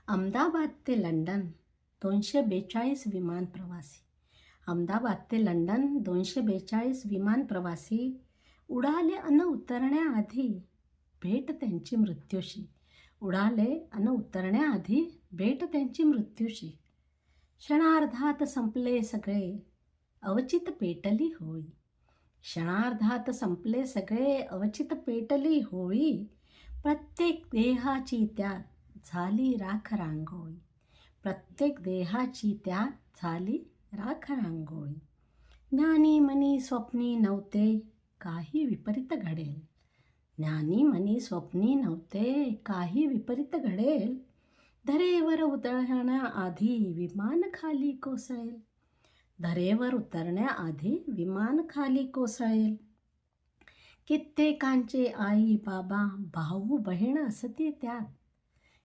अहमदाबाद ते लंडन 242 विमान प्रवासी. अहमदाबाद ते लंडन 242 विमान प्रवासी उडाले अन उतरण्याआधी भेट त्यांची मृत्यूशी. उडाले अन उतरण्याआधी भेट त्यांची मृत्यूशी. क्षणार्धात संपले सगळे, अवचित पेटली होळी. क्षणार्धात संपले सगळे, अवचित पेटली होळी. प्रत्येक देहाची त्यात झाली राख रांगोळी. प्रत्येक देहाची त्यात झाली राख रांगोळी. ज्ञानी मनी स्वप्नी नव्हते काही विपरीत घडेल. ज्ञानी मनी स्वप्नी नव्हते काही विपरीत घडेल. धरेवर उतरण्याआधी विमान खाली कोसळेल. धरेवर उतरण्याआधी विमान खाली कोसळेल. कित्येकांचे आई बाबा भाऊ बहीण असती त्यात.